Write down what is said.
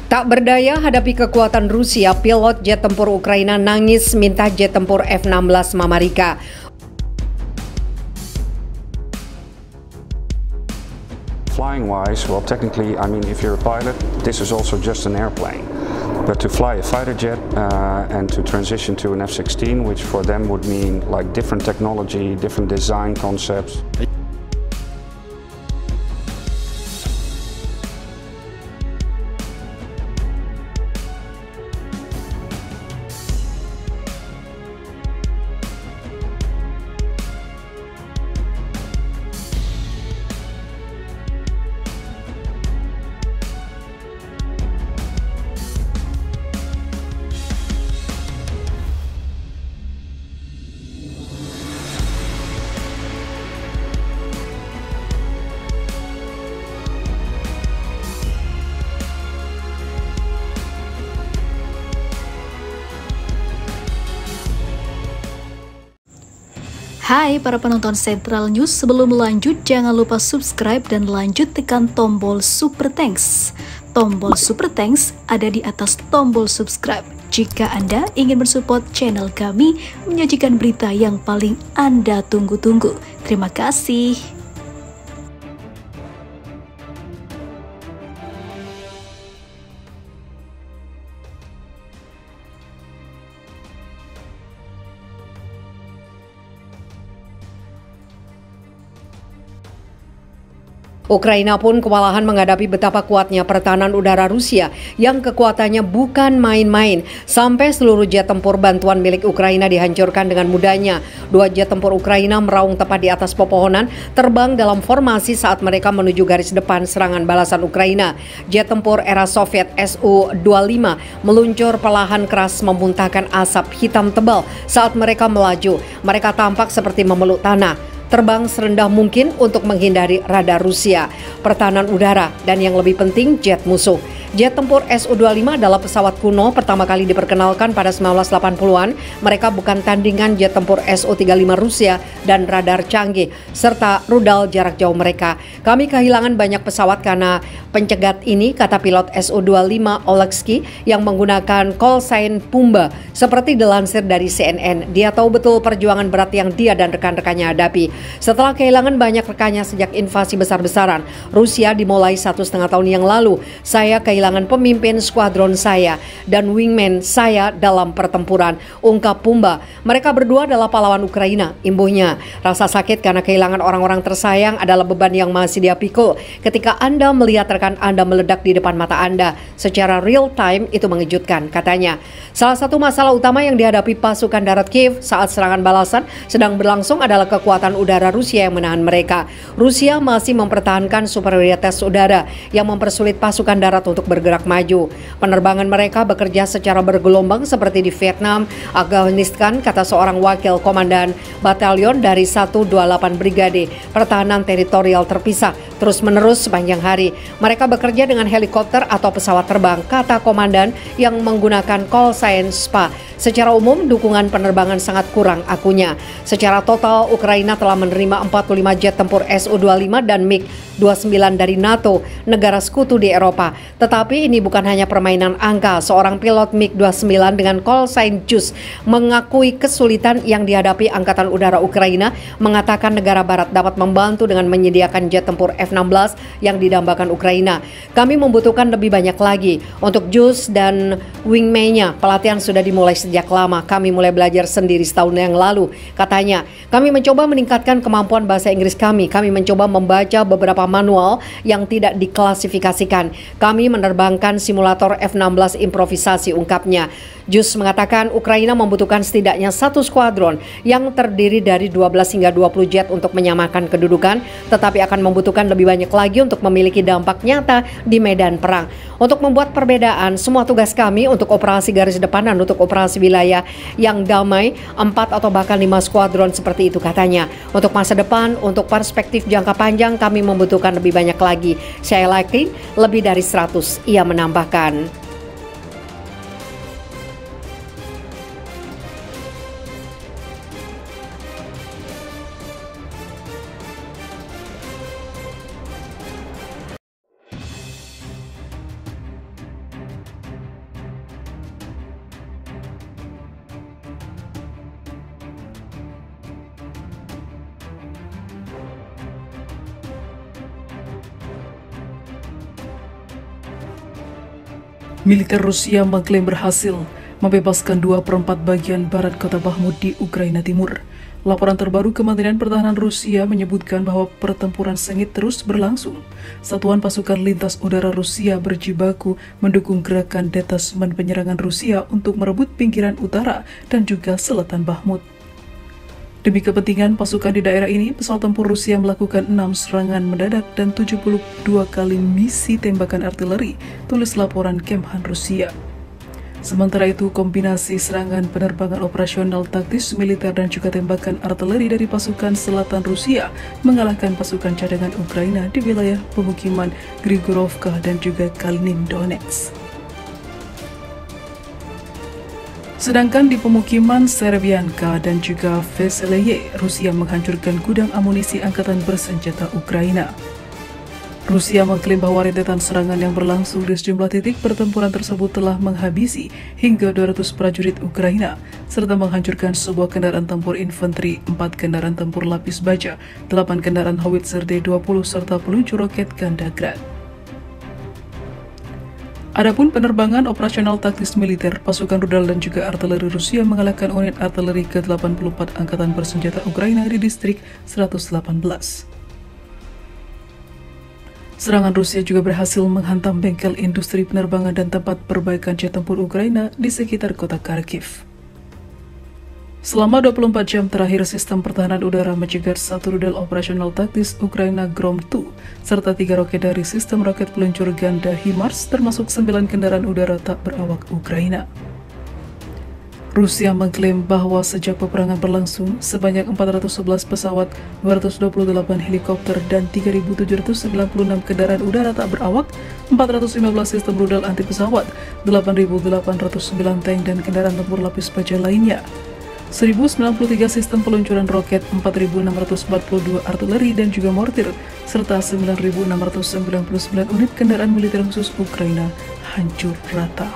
Tak berdaya hadapi kekuatan Rusia, pilot jet tempur Ukraina nangis minta jet tempur F-16 Mamarika. Flying-wise, well, technically, I mean, if you're a pilot, this is also just an airplane. But to fly a fighter jet and to transition to an F-16, which for them would mean like different technology, different design concepts. Hai para penonton Central News, sebelum lanjut jangan lupa subscribe dan lanjut tekan tombol Super Thanks. Tombol Super Thanks ada di atas tombol subscribe. Jika Anda ingin mensupport channel kami menyajikan berita yang paling Anda tunggu-tunggu. Terima kasih. Ukraina pun kewalahan menghadapi betapa kuatnya pertahanan udara Rusia yang kekuatannya bukan main-main. Sampai seluruh jet tempur bantuan milik Ukraina dihancurkan dengan mudahnya. 2 jet tempur Ukraina meraung tepat di atas pepohonan, terbang dalam formasi saat mereka menuju garis depan serangan balasan Ukraina. Jet tempur era Soviet Su-25 meluncur perlahan keras memuntahkan asap hitam tebal saat mereka melaju. Mereka tampak seperti memeluk tanah. Terbang serendah mungkin untuk menghindari radar Rusia, pertahanan udara, dan yang lebih penting jet musuh. Jet tempur Su-25 adalah pesawat kuno pertama kali diperkenalkan pada 1980-an. Mereka bukan tandingan jet tempur Su-35 Rusia dan radar canggih, serta rudal jarak jauh mereka. Kami kehilangan banyak pesawat karena pencegat ini, kata pilot Su-25 Oleksky yang menggunakan call sign Pumba. Seperti dilansir dari CNN, dia tahu betul perjuangan berat yang dia dan rekan-rekannya hadapi. Setelah kehilangan banyak rekannya sejak invasi besar-besaran Rusia dimulai 1,5 tahun yang lalu, saya kehilangan pemimpin skuadron saya dan wingman saya dalam pertempuran, ungkap Pumba. Mereka berdua adalah pahlawan Ukraina, imbuhnya. Rasa sakit karena kehilangan orang-orang tersayang adalah beban yang masih dia pikul ketika Anda melihat rekan Anda meledak di depan mata Anda. Secara real time itu mengejutkan, katanya. Salah satu masalah utama yang dihadapi pasukan darat Kiev saat serangan balasan sedang berlangsung adalah kekuatan udara Rusia yang menahan mereka. Rusia masih mempertahankan superioritas udara yang mempersulit pasukan darat untuk bergerak maju. Penerbangan mereka bekerja secara bergelombang seperti di Vietnam, Afghanistan, kata seorang wakil komandan batalion dari 128 Brigade Pertahanan Teritorial terpisah terus-menerus sepanjang hari. Mereka bekerja dengan helikopter atau pesawat terbang, kata komandan yang menggunakan call sign SPA. Secara umum, dukungan penerbangan sangat kurang, akunya. Secara total, Ukraina telah menerima 45 jet tempur Su-25 dan MiG-29 dari NATO, negara sekutu di Eropa. Tetapi ini bukan hanya permainan angka. Seorang pilot MiG-29 dengan call sign JUS mengakui kesulitan yang dihadapi Angkatan Udara Ukraina, mengatakan negara barat dapat membantu dengan menyediakan jet tempur F-16 yang didambakan Ukraina. Kami membutuhkan lebih banyak lagi. Untuk JUS dan wingman-nya, pelatihan sudah dimulai sejak lama. Kami mulai belajar sendiri setahun yang lalu, katanya. Kami mencoba meningkatkan kemampuan bahasa Inggris kami. Kami mencoba membaca beberapa manual yang tidak diklasifikasikan. Kami menerbangkan simulator F-16 improvisasi, ungkapnya. JUS mengatakan Ukraina membutuhkan setidaknya 1 skuadron yang terdiri dari 12 hingga 20 jet untuk menyamakan kedudukan, tetapi akan membutuhkan lebih banyak lagi untuk memiliki dampak nyata di medan perang. Untuk membuat perbedaan, semua tugas kami untuk operasi garis depan dan untuk operasi wilayah yang damai, 4 atau bahkan 5 skuadron seperti itu, katanya. Untuk masa depan, untuk perspektif jangka panjang, kami membutuhkan lebih banyak lagi. Saya yakin lebih dari 100, ia menambahkan. Militer Rusia mengklaim berhasil membebaskan 2/4 bagian barat kota Bakhmut di Ukraina Timur. Laporan terbaru Kementerian Pertahanan Rusia menyebutkan bahwa pertempuran sengit terus berlangsung. Satuan pasukan lintas udara Rusia berjibaku mendukung gerakan detasmen penyerangan Rusia untuk merebut pinggiran utara dan juga selatan Bakhmut. Demi kepentingan pasukan di daerah ini, pesawat tempur Rusia melakukan 6 serangan mendadak dan 72 kali misi tembakan artileri, tulis laporan Kemhan Rusia. Sementara itu, kombinasi serangan penerbangan operasional taktis militer dan juga tembakan artileri dari pasukan selatan Rusia mengalahkan pasukan cadangan Ukraina di wilayah pemukiman Grigorovka dan juga Kalinin Donetsk. Sedangkan di pemukiman Serbianka dan juga Veseleye, Rusia menghancurkan gudang amunisi angkatan bersenjata Ukraina. Rusia mengklaim bahwa rentetan serangan yang berlangsung di sejumlah titik pertempuran tersebut telah menghabisi hingga 200 prajurit Ukraina, serta menghancurkan sebuah kendaraan tempur infanteri, 4 kendaraan tempur lapis baja, 8 kendaraan howitzer D-20, serta peluncur roket ganda grad. Adapun penerbangan operasional taktis militer, pasukan rudal dan juga artileri Rusia mengalahkan unit artileri ke-84 Angkatan Bersenjata Ukraina di distrik 118. Serangan Rusia juga berhasil menghantam bengkel industri penerbangan dan tempat perbaikan jet tempur Ukraina di sekitar kota Kharkiv. Selama 24 jam terakhir, sistem pertahanan udara mencegat 1 rudal operasional taktis Ukraina Grom-2, serta 3 roket dari sistem roket peluncur ganda HIMARS, termasuk 9 kendaraan udara tak berawak Ukraina. Rusia mengklaim bahwa sejak peperangan berlangsung, sebanyak 411 pesawat, 228 helikopter, dan 3.796 kendaraan udara tak berawak, 415 sistem rudal anti pesawat, 8.809 tank dan kendaraan tempur lapis baja lainnya, 1093 sistem peluncuran roket, 4.642 artileri dan juga mortir, serta 9.699 unit kendaraan militer khusus Ukraina hancur rata.